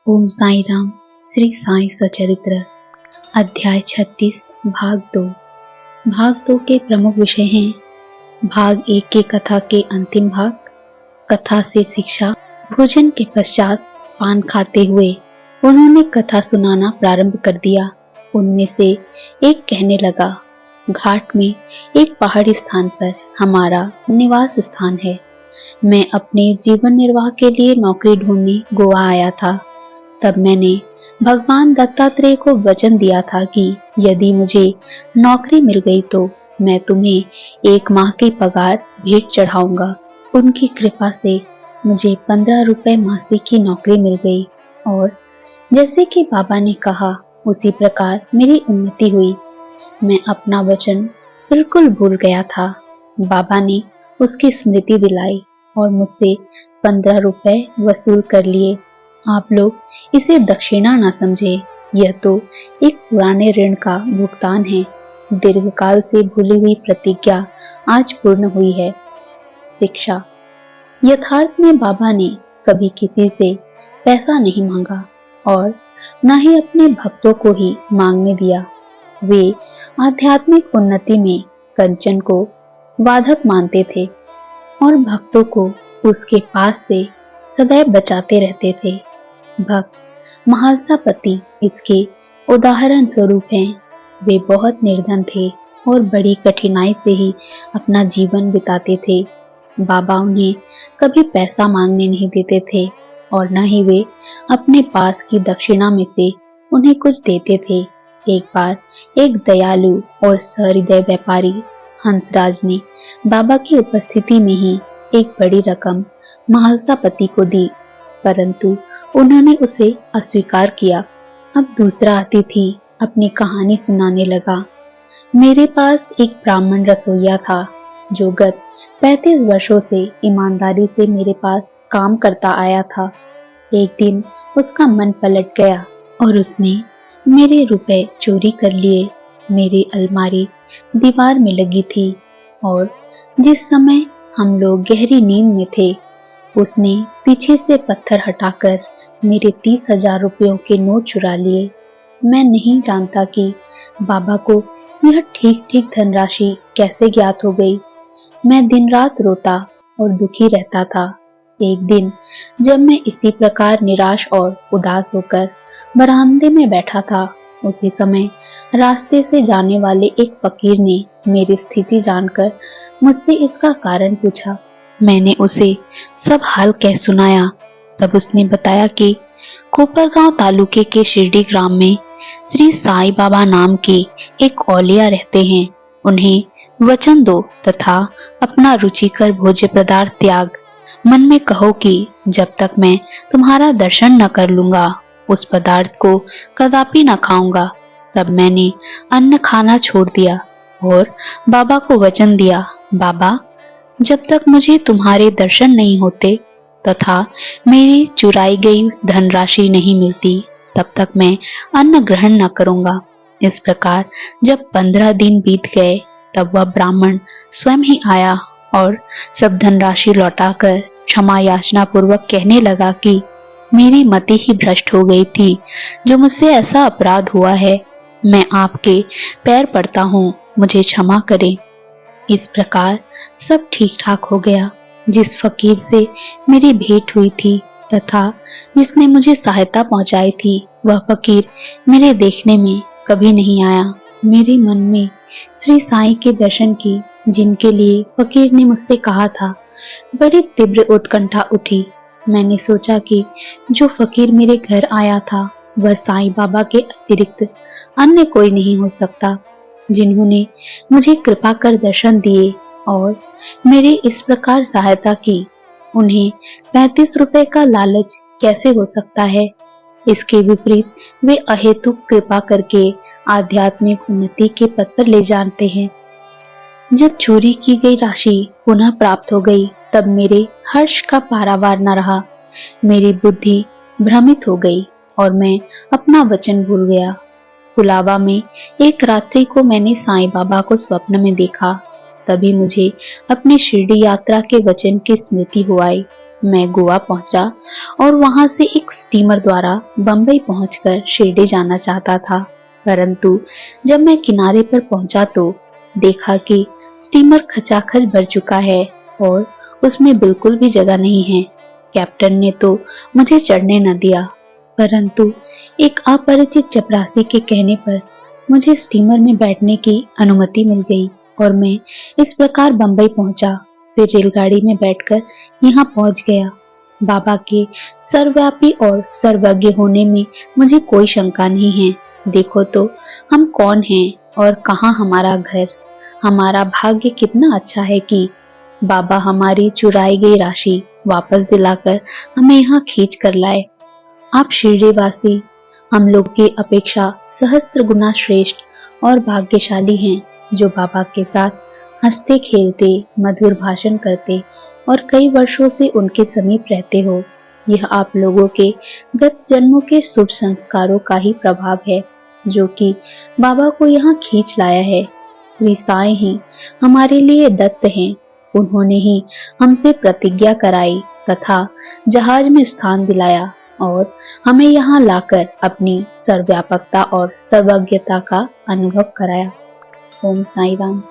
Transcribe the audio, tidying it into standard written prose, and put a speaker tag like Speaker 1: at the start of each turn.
Speaker 1: ओम साई राम। श्री साई सचरित्र अध्याय 36 भाग 2। भाग 2 के प्रमुख विषय हैं भाग 1 की कथा के अंतिम भाग, कथा से शिक्षा। भोजन के पश्चात पान खाते हुए उन्होंने कथा सुनाना प्रारंभ कर दिया। उनमें से एक कहने लगा, घाट में एक पहाड़ी स्थान पर हमारा निवास स्थान है। मैं अपने जीवन निर्वाह के लिए नौकरी ढूंढने गोवा आया था। तब मैंने भगवान दत्तात्रेय को वचन दिया था कि यदि मुझे नौकरी मिल गई तो मैं तुम्हें 1 माह की पगार भेंट चढ़ाऊंगा। उनकी कृपा से मुझे 15 रुपए मासिक की नौकरी मिल गई और जैसे कि बाबा ने कहा उसी प्रकार मेरी उन्नति हुई। मैं अपना वचन बिल्कुल भूल गया था। बाबा ने उसकी स्मृति दिलाई और मुझसे 15 रुपए वसूल कर लिए। आप लोग इसे दक्षिणा ना समझे, यह तो एक पुराने ऋण का भुगतान है। दीर्घकाल से भूली हुई प्रतिज्ञा आज पूर्ण हुई है। शिक्षा। यथार्थ में बाबा ने कभी किसी से पैसा नहीं मांगा और न ही अपने भक्तों को ही मांगने दिया। वे आध्यात्मिक उन्नति में कंचन को बाधक मानते थे और भक्तों को उसके पास से सदैव बचाते रहते थे। भक्त महालसापति इसके उदाहरण स्वरूप हैं। वे बहुत निर्धन थे और बड़ी कठिनाई से ही अपना जीवन बिताते थे। बाबा उन्हें कभी पैसा मांगने नहीं देते थे और न ही वे अपने पास की दक्षिणा में से उन्हें कुछ देते थे। एक बार एक दयालु और सहृदय व्यापारी हंसराज ने बाबा की उपस्थिति में ही एक बड़ी रकम महालसापति को दी, परंतु उन्होंने उसे अस्वीकार किया। अब दूसरा अतिथि अपनी कहानी सुनाने लगा। मेरे पास एक ब्राह्मण रसोइया था जो गत 35 वर्षों से ईमानदारी से मेरे पास काम करता आया था। एक दिन उसका मन पलट गया और उसने मेरे रुपए चोरी कर लिए। मेरी अलमारी दीवार में लगी थी और जिस समय हम लोग गहरी नींद में थे, उसने पीछे से पत्थर हटाकर मेरे 30,000 रुपयों के नोट चुरा लिए। मैं नहीं जानता कि बाबा को यह ठीक धनराशि कैसे ज्ञात हो गई। मैं दिन रात रोता और दुखी रहता था। एक दिन जब मैं इसी प्रकार निराश और उदास होकर बरामदे में बैठा था, उसी समय रास्ते से जाने वाले एक फकीर ने मेरी स्थिति जानकर मुझसे इसका कारण पूछा। मैंने उसे सब हाल कह सुनाया। तब उसने बताया कि कोपरगांव तालुके के शिरडी ग्राम में श्री साई बाबा नाम के एक औलिया रहते हैं। उन्हें वचन दो तथा अपना रुचिकर भोज्य पदार्थ त्याग। मन में कहो कि जब तक मैं तुम्हारा दर्शन न कर लूंगा उस पदार्थ को कदापि न खाऊंगा। तब मैंने अन्न खाना छोड़ दिया और बाबा को वचन दिया, बाबा जब तक मुझे तुम्हारे दर्शन नहीं होते तथा मेरी चुराई गई धनराशि नहीं मिलती, तब तक मैं अन्न ग्रहण न करूंगा। इस प्रकार जब 15 दिन बीत गए, तब वह ब्राह्मण स्वयं ही आया और सब धनराशि लौटाकर क्षमा याचना पूर्वक कहने लगा कि मेरी मति ही भ्रष्ट हो गई थी, जो मुझसे ऐसा अपराध हुआ है। मैं आपके पैर पड़ता हूँ, मुझे क्षमा करें। इस प्रकार सब ठीक ठाक हो गया। जिस फकीर से मेरी भेंट हुई थी तथा जिसने मुझे सहायता पहुंचाई थी, वह फकीर मेरे देखने में कभी नहीं आया। मेरे मन में श्री साईं के दर्शन की, जिनके लिए फकीर ने मुझसे कहा था, बड़ी तीव्र उत्कंठा उठी। मैंने सोचा कि जो फकीर मेरे घर आया था वह साईं बाबा के अतिरिक्त अन्य कोई नहीं हो सकता, जिन्होंने मुझे कृपा कर दर्शन दिए और मेरी इस प्रकार सहायता की। उन्हें 35 रुपए का लालच कैसे हो सकता है। इसके विपरीत वे अहेतुक कृपा करके आध्यात्मिक उन्नति के पथ पर ले जाते हैं। जब चोरी की गई राशि पुनः प्राप्त हो गई, तब मेरे हर्ष का पारावार न रहा। मेरी बुद्धि भ्रमित हो गई और मैं अपना वचन भूल गया। कुलाबा में एक रात्रि को मैंने साईं बाबा को स्वप्न में देखा। तभी मुझे अपनी शिरडी यात्रा के वचन की स्मृति हो आई। मैं गोवा पहुंचा और वहां से एक स्टीमर द्वारा बंबई पहुंचकर शिरडी जाना चाहता था, परंतु जब मैं किनारे पर पहुंचा तो देखा कि स्टीमर खचाखच भर चुका है और उसमें बिल्कुल भी जगह नहीं है। कैप्टन ने तो मुझे चढ़ने न दिया, परंतु एक अपरिचित चपरासी के कहने पर मुझे स्टीमर में बैठने की अनुमति मिल गई और मैं इस प्रकार बंबई पहुंचा। फिर रेलगाड़ी में बैठकर यहाँ पहुंच गया। बाबा के सर्वव्यापी और सर्वज्ञ होने में मुझे कोई शंका नहीं है। देखो तो हम कौन हैं और कहाँ हमारा घर। हमारा भाग्य कितना अच्छा है कि बाबा हमारी चुराई गई राशि वापस दिलाकर हमें यहाँ खींच कर लाए। आप शिरडीवासी हम लोग की अपेक्षा सहस्त्र गुना श्रेष्ठ और भाग्यशाली हैं, जो बाबा के साथ हंसते खेलते मधुर भाषण करते और कई वर्षों से उनके समीप रहते हो। यह आप लोगों के गत जन्मों के शुभ संस्कारों का ही प्रभाव है, जो कि बाबा को यहाँ खींच लाया है। श्री साईं ही हमारे लिए दत्त हैं। उन्होंने ही हमसे प्रतिज्ञा कराई तथा जहाज में स्थान दिलाया और हमें यहाँ लाकर अपनी सर्वव्यापकता और सर्वज्ञता का अनुभव कराया। ओम साईं राम।